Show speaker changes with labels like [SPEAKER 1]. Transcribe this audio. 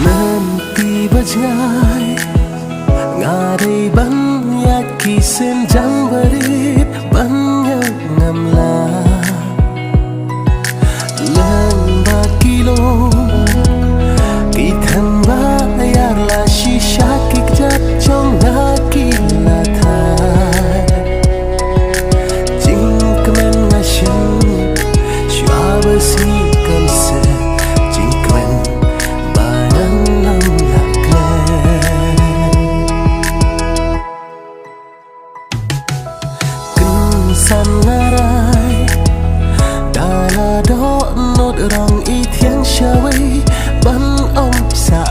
[SPEAKER 1] Nanti berjai Ngadai banyak kisah jang berit banyak ngamlah Lembah kilo Kitan bayarlah shisha kikjat trong nakila thai Jing kemen ngasyan Shua besi kamse Jing kemen bayan lang lakle Kensan ngarai Dala do nốt rong y thiên shaway Ban ông sa